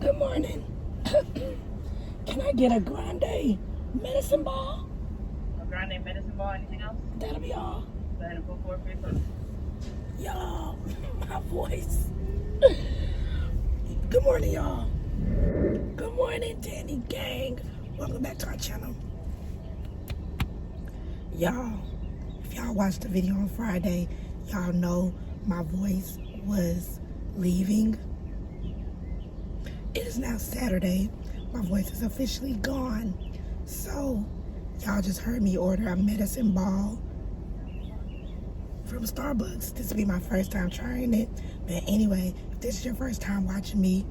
Good morning. Can I get a grande medicine ball? A grande medicine ball, anything else? That'll be all. Go ahead and put 4 for your food. Y'all, my voice. Good morning, y'all. Good morning, Danny Gang. Welcome back to our channel. Y'all, if y'all watched the video on Friday, y'all know my voice was leaving. It is now Saturday. My voice is officially gone. So, y'all just heard me order a medicine ball from Starbucks. This will be my first time trying it. But anyway, if this is your first time watching me,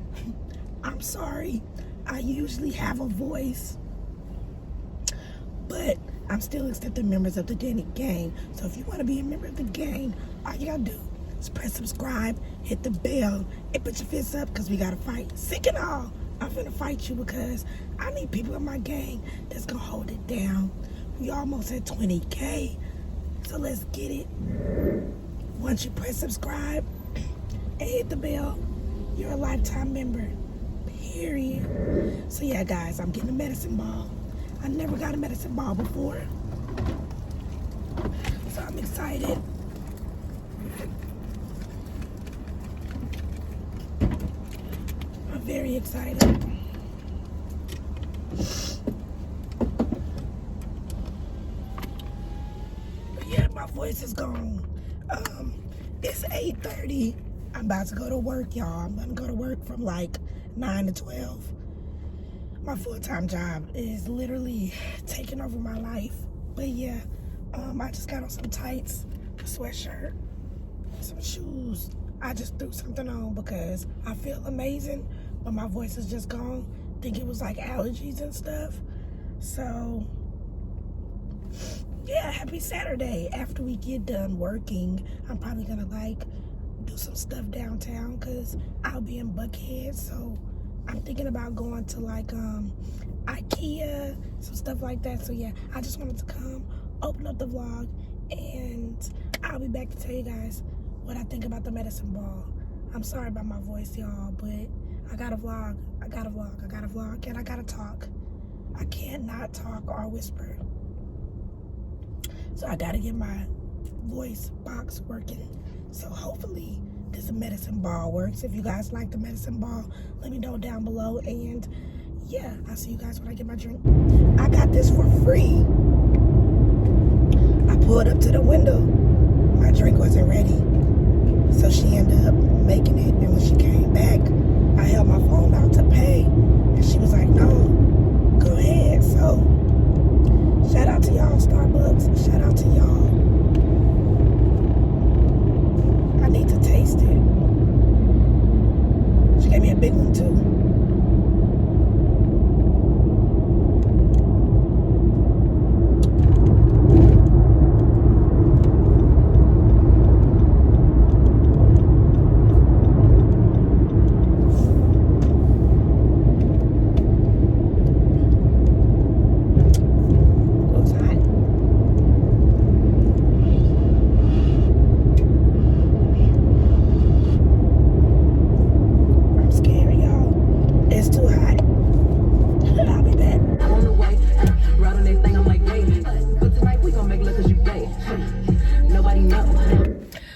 I'm sorry. I usually have a voice, but I'm still accepting members of the Danny Gang. So if you want to be a member of the gang, all you gotta do is press subscribe, hit the bell, and put your fists up because we gotta fight. Sick and all, I'm finna fight you because I need people in my gang that's gonna hold it down. We almost at 20K, so let's get it. Once you press subscribe and hit the bell, you're a lifetime member, period. So yeah, guys, I'm getting a medicine ball. I never got a medicine ball before, so I'm excited. I'm very excited. But yeah, my voice is gone. It's 8:30. I'm about to go to work, y'all. I'm gonna go to work from like 9 to 12. My full-time job is literally taking over my life. But yeah, I just got on some tights, a sweatshirt, some shoes. I just threw something on because I feel amazing, but my voice is just gone. I think it was like allergies and stuff. So yeah, happy Saturday. After we get done working, I'm probably gonna like do some stuff downtown because I'll be in Buckhead. So I'm thinking about going to like Ikea, some stuff like that. So yeah, I just wanted to come, open up the vlog, and I'll be back to tell you guys what I think about the medicine ball. I'm sorry about my voice, y'all, but I gotta vlog, and I gotta talk. I can't not talk or whisper. So I gotta get my voice box working. So hopefully this medicine ball works. If you guys like the medicine ball, let me know down below. And yeah, I'll see you guys when I get my drink. I got this for free. I pulled up to the window. My drink wasn't ready. So she ended up making it. And when she came back, I held my phone out to pay. And she was like, no, go ahead. So shout out to y'all, Starbucks. Shout out to y'all. I need to taste it. She gave me a big one too.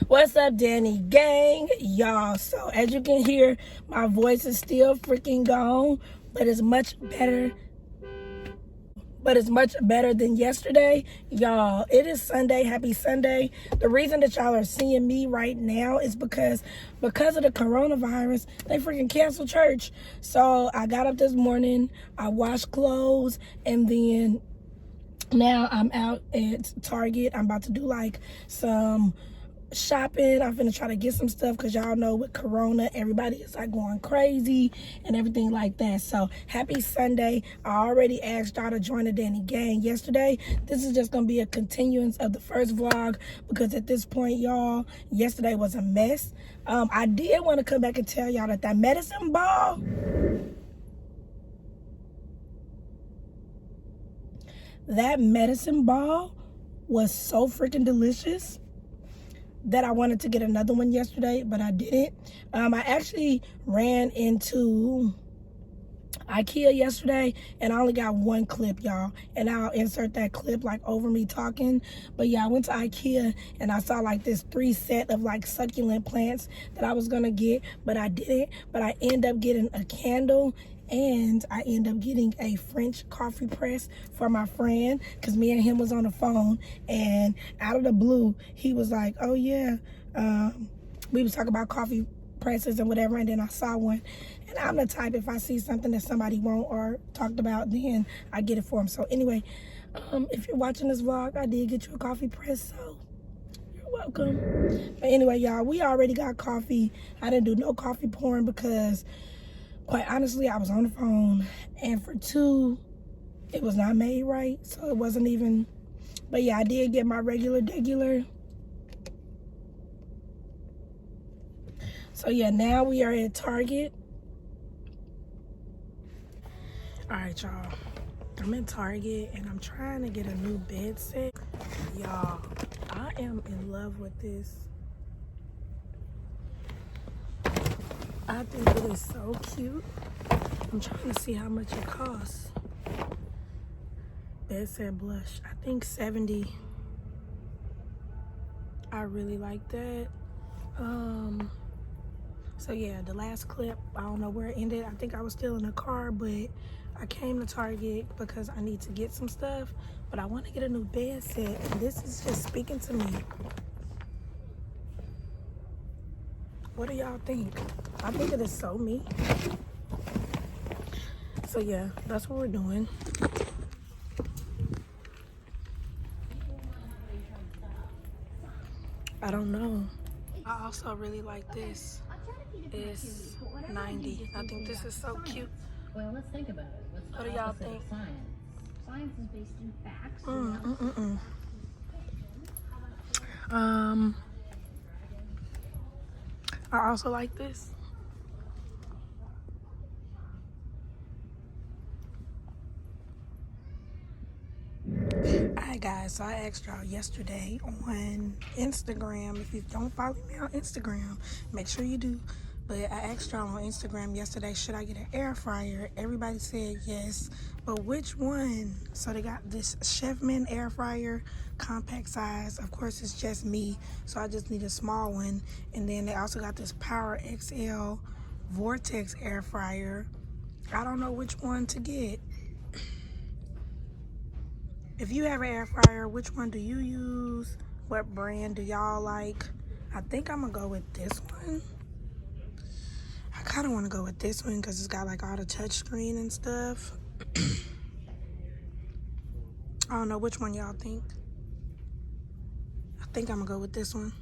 What's up, Danny Gang? Y'all, so as you can hear, my voice is still freaking gone, but it's much better. Than yesterday. Y'all, it is Sunday. Happy Sunday. The reason that y'all are seeing me right now is because of the coronavirus, they freaking canceled church. So I got up this morning, I washed clothes, and then now I'm out at Target. I'm about to do like some shopping. I'm finna try to get some stuff because y'all know with Corona, everybody is like going crazy and everything like that. So happy Sunday. I already asked y'all to join the Danny Gang yesterday. This is just gonna be a continuance of the first vlog because at this point, y'all, yesterday was a mess. I did want to come back and tell y'all that medicine ball, was so freaking delicious. that I wanted to get another one yesterday, but I didn't. I actually ran into Ikea yesterday, and I only got one clip, y'all, and I'll insert that clip like over me talking. But yeah, I went to Ikea and I saw like this 3 set of like succulent plants that I was gonna get, but I didn't. But I end up getting a candle, and I end up getting a French coffee press for my friend, because me and him was on the phone, and out of the blue he was like, oh yeah, we was talking about coffee presses and whatever, and then I saw one. And I'm the type, if I see something that somebody want or talked about, then I get it for them. So anyway, if you're watching this vlog, I did get you a coffee press, so you're welcome. But anyway, y'all, we already got coffee. I didn't do no coffee pouring because, quite honestly, I was on the phone, and for 2, it was not made right, so it wasn't even. But yeah, I did get my regular. So yeah, now we are at Target. All right, y'all, I'm in Target and I'm trying to get a new bed set. Y'all, I am in love with this. I think it is so cute. I'm trying to see how much it costs. Bed set blush, I think 70. I really like that. So yeah, the last clip, I don't know where it ended. I think I was still in the car, but I came to Target because I need to get some stuff, but I want to get a new bed set, and this is just speaking to me. What do y'all think? I think it is so me. So yeah, that's what we're doing. I don't know. I also really like this. It's 90. I think this is so cute. Well, let's think about it. What's the What do y'all opposite think? of science? Science is based in facts. I also like this. Alright guys, so I asked y'all yesterday on Instagram. If you don't follow me on Instagram, make sure you do. But I asked y'all on Instagram yesterday, should I get an air fryer? Everybody said yes, but which one? So they got this Chefman air fryer, compact size. Of course, it's just me, so I just need a small one. And then they also got this Power XL Vortex air fryer. I don't know which one to get. If you have an air fryer, which one do you use? What brand do y'all like? I think I'm gonna go with this one. I kind of want to go with this one because it's got like all the touch screen and stuff. I don't know, which one y'all think? I think I'm gonna go with this one.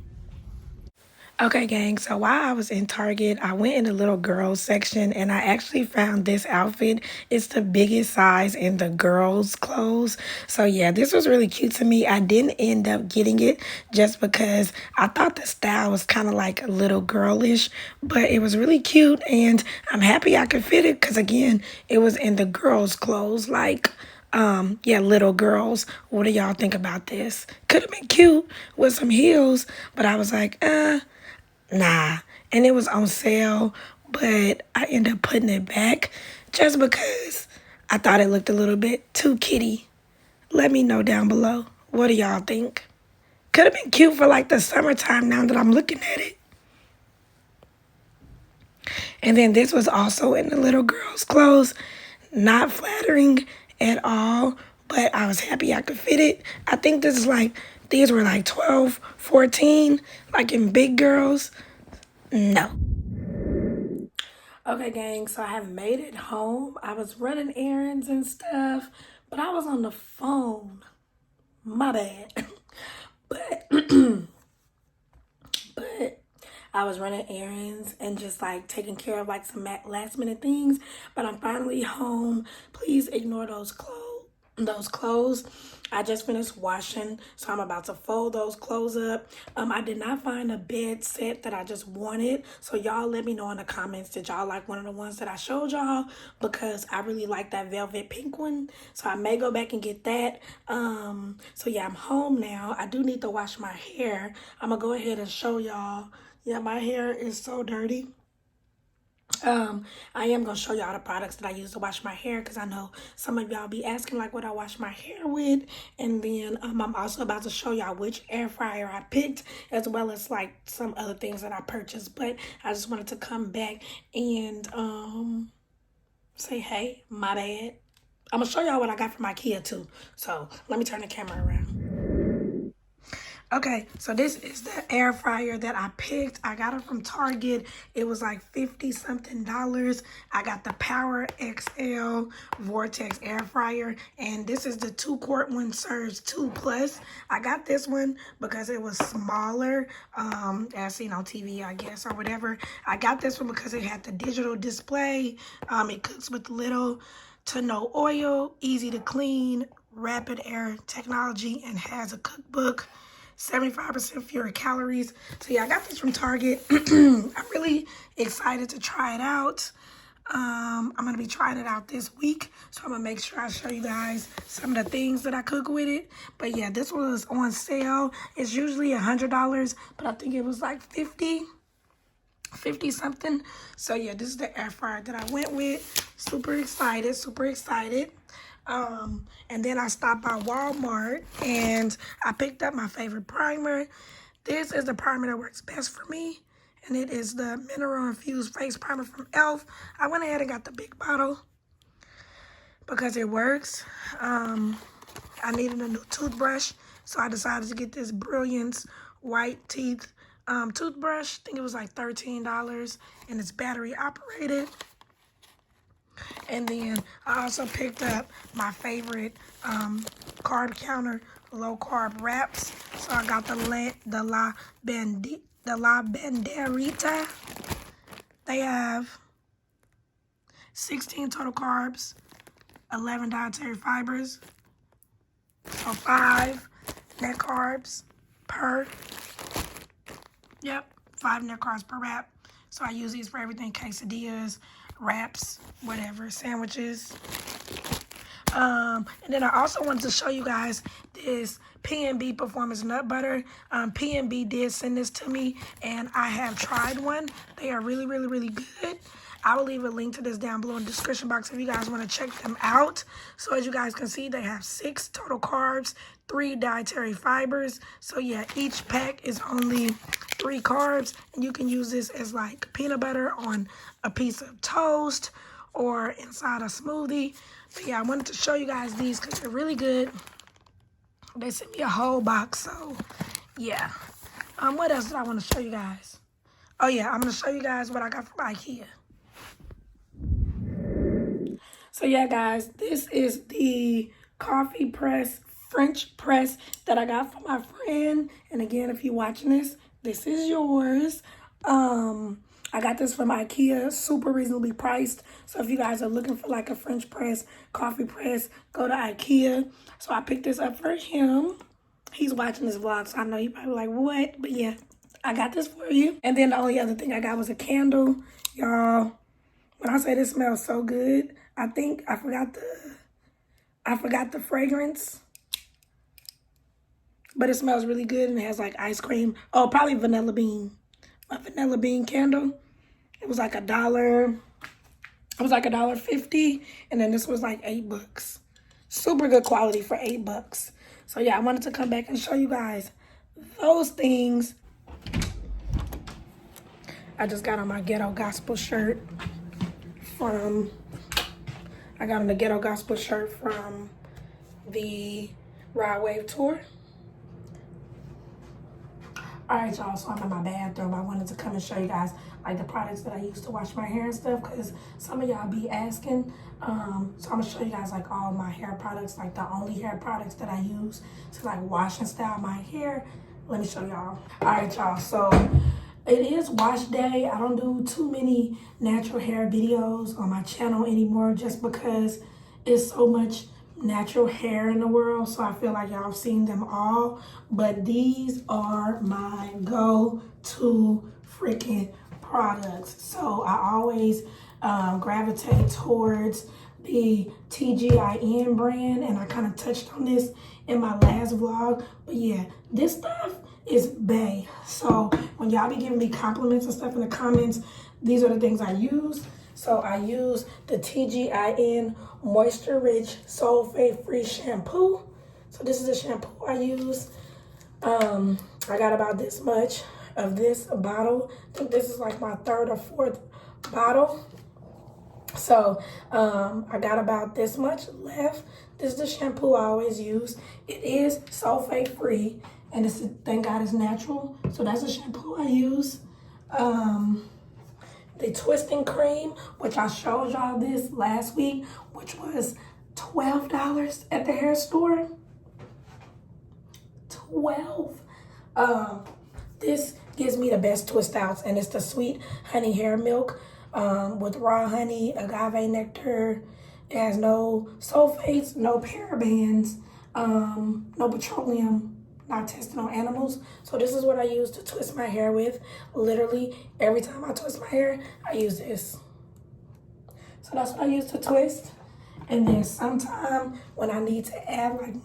Okay, gang, so while I was in Target, I went in the little girls section and I actually found this outfit. It's the biggest size in the girls' clothes. So yeah, this was really cute to me. I didn't end up getting it just because I thought the style was kind of like a little girlish, but it was really cute and I'm happy I could fit it because again, it was in the girls' clothes, like yeah, little girls. What do y'all think about this? Could have been cute with some heels, but I was like, nah. And it was on sale, but I ended up putting it back just because I thought it looked a little bit too kitty. Let me know down below. What do y'all think? Could have been cute for like the summertime now that I'm looking at it. And then this was also in the little girl's clothes. Not flattering at all, but I was happy I could fit it. I think this is like, these were like 12, 14, like in big girls. No. Okay, gang, so I have made it home. I was running errands and stuff, but I was on the phone. My bad. But I was running errands and just like taking care of like some last minute things. But I'm finally home. Please ignore those clothes. those clothes. I just finished washing, so I'm about to fold those clothes up. I did not find a bed set that I just wanted, so y'all let me know in the comments, did y'all like one of the ones that I showed y'all? Because I really like that velvet pink one, so I may go back and get that. So yeah, I'm home now. I do need to wash my hair. I'm gonna go ahead and show y'all. Yeah, my hair is so dirty. I am gonna show y'all the products that I use to wash my hair, because I know some of y'all be asking like what I wash my hair with. And then I'm also about to show y'all which air fryer I picked, as well as like some other things that I purchased. But I just wanted to come back and say, hey, my bad. I'm gonna show y'all what I got from Ikea too. So let me turn the camera around. Okay, so this is the air fryer that I picked. I got it from Target. It was like 50 something dollars. I got the Power XL Vortex air fryer, and this is the 2-quart one, Surge 2 Plus. I got this one because it was smaller, as seen on TV, I guess, or whatever. I got this one because it had the digital display. It cooks with little to no oil, easy to clean, rapid air technology, and has a cookbook. 75% fewer calories. So yeah, I got this from Target. I'm really excited to try it out. I'm gonna be trying it out this week, so I'm gonna make sure I show you guys some of the things that I cook with it. But yeah, this one was on sale. It's usually $100, but I think it was like 50 something. So yeah, this is the air fryer that I went with. Super excited, super excited. And then I stopped by Walmart and I picked up my favorite primer. This is the primer that works best for me, and it is the mineral infused face primer from e.l.f. I went ahead and got the big bottle because it works. I needed a new toothbrush, so I decided to get this Brilliance white teeth toothbrush. I think it was like $13, and it's battery operated. And then I also picked up my favorite carb counter low carb wraps. So I got the La Banderita. They have 16 total carbs, 11 dietary fibers, so 5 net carbs per. Yep, 5 net carbs per wrap. So I use these for everything: quesadillas, wraps, whatever, sandwiches. And then I also wanted to show you guys this P&B Performance Nut Butter. P&B did send this to me, and I have tried one. They are really, really, really good. I will leave a link to this down below in the description box if you guys want to check them out. So as you guys can see, they have 6 total carbs, 3 dietary fibers. So yeah, each pack is only 3 carbs, and you can use this as like peanut butter on a piece of toast or inside a smoothie. But yeah, I wanted to show you guys these because they're really good. They sent me a whole box, so yeah. What else did I want to show you guys? Oh yeah, I'm going to show you guys what I got from Ikea. So yeah, guys, this is the coffee press, French press that I got from my friend. And again, if you're watching this, this is yours. I got this from Ikea, super reasonably priced. So if you guys are looking for like a French press, coffee press, go to Ikea. So I picked this up for him. He's watching this vlog, so I know he probably like, what? But yeah, I got this for you. And then the only other thing I got was a candle. Y'all, when I say this smells so good, I think I forgot the fragrance. But it smells really good, and it has like ice cream. Oh, probably vanilla bean. A vanilla bean candle. It was like $1. It was like $1.50, and then this was like $8. Super good quality for $8. So yeah, I wanted to come back and show you guys those things. I just got on my ghetto gospel shirt from. I got on the ghetto gospel shirt from the Ride Wave tour. Alright, y'all, so I'm in my bathroom. I wanted to come and show you guys like the products that I use to wash my hair and stuff, because some of y'all be asking. So I'm gonna show you guys like all my hair products, like the only hair products that I use to like wash and style my hair. Let me show y'all. Alright, y'all, so it is wash day. I don't do too many natural hair videos on my channel anymore just because it's so much natural hair in the world, so I feel like y'all have seen them all. But these are my go-to freaking products. So I always gravitate towards the TGIN brand, and I kind of touched on this in my last vlog. But yeah, this stuff is bae. So when y'all be giving me compliments and stuff in the comments, these are the things I use. So I use the TGIN Moisture Rich Sulfate Free Shampoo. So this is the shampoo I use. I got about this much of this bottle. I think this is like my 3rd or 4th bottle. So I got about this much left. This is the shampoo I always use. It is sulfate free, and it's, thank God, it's natural. So that's the shampoo I use. The twisting cream, which I showed y'all this last week, which was $12 at the hair store. 12. This gives me the best twist outs, and it's the Sweet Honey Hair Milk with raw honey, agave nectar. It has no sulfates, no parabens, no petroleum, not tested on animals. So this is what I use to twist my hair with. Literally every time I twist my hair, I use this. So that's what I use to twist. And then sometime when I need to add like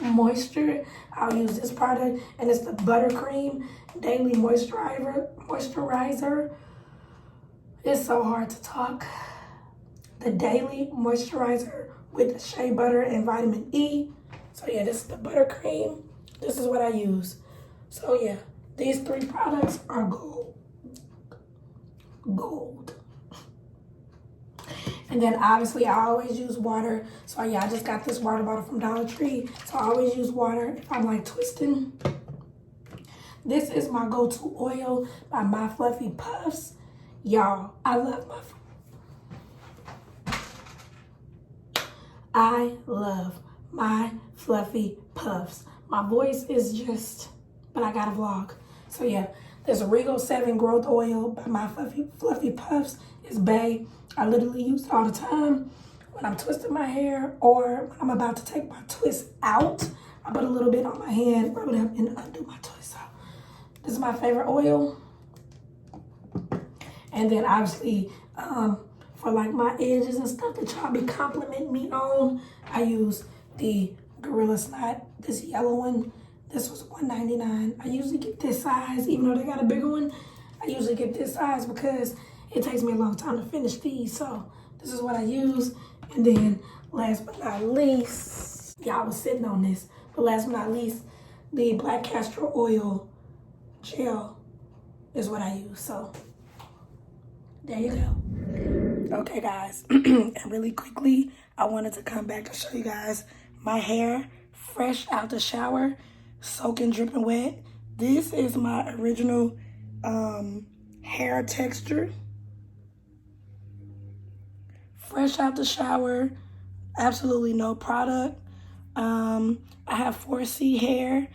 moisture, I'll use this product, and it's the Buttercream Daily Moisturizer. It's so hard to talk. The Daily Moisturizer with shea butter and vitamin E. So yeah, this is the buttercream. This is what I use. So yeah, these 3 products are gold. Gold. And then obviously I always use water. So yeah, I just got this water bottle from Dollar Tree. So I always use water if I'm like twisting. This is my go-to oil by My Fluffy Puffs. Y'all, I love my fluffy puffs. My voice is just, but I got a vlog. So yeah, there's a Regal 7 Growth Oil by My Fluffy Puffs. It's bae. I literally use it all the time when I'm twisting my hair, or when I'm about to take my twist out. I put a little bit on my hand, rub it up, and undo my twist. So this is my favorite oil. And then obviously, for like my edges and stuff that y'all be complimenting me on, I use the Gorilla Snot, this yellow one. This was $1.99. I usually get this size, even though they got a bigger one. I usually get this size because it takes me a long time to finish these. So this is what I use. And then last but not least, y'all was sitting on this, but last but not least, the Black Castor Oil Gel is what I use. So there you go. Okay, guys, and really quickly, I wanted to come back to show you guys my hair fresh out the shower, soaking, dripping wet. This is my original hair texture. Fresh out the shower, absolutely no product. I have 4C hair.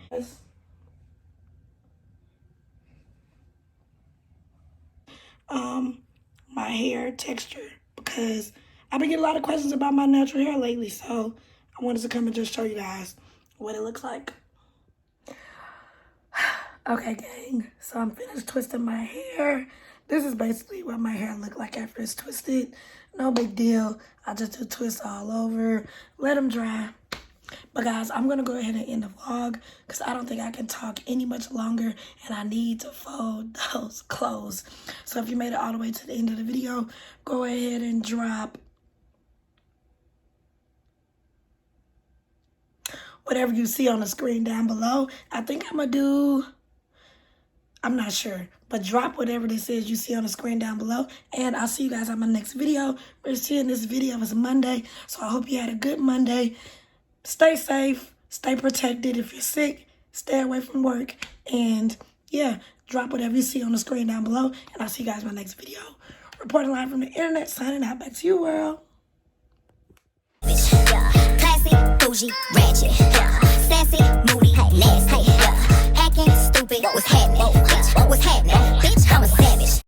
My hair texture, because I've been getting a lot of questions about my natural hair lately, so I wanted to come and just show you guys what it looks like. Okay, gang, so I'm finished twisting my hair. This is basically what my hair looked like after it's twisted. No big deal. I just do twists all over, let them dry. But guys, I'm going to go ahead and end the vlog because I don't think I can talk any much longer, and I need to fold those clothes. So if you made it all the way to the end of the video, go ahead and drop whatever you see on the screen down below. I think I'm going to do, I'm not sure, but drop whatever this is you see on the screen down below. And I'll see you guys on my next video. We're seeing this video is Monday, so I hope you had a good Monday. Stay safe, stay protected. If you're sick, stay away from work. And yeah, drop whatever you see on the screen down below. And I'll see you guys in my next video. Reporting live from the internet, signing out. Back to you, world. Classy, bougie, ratchet. Sassy, moody, nasty. Acting stupid. What was happening? What was happening?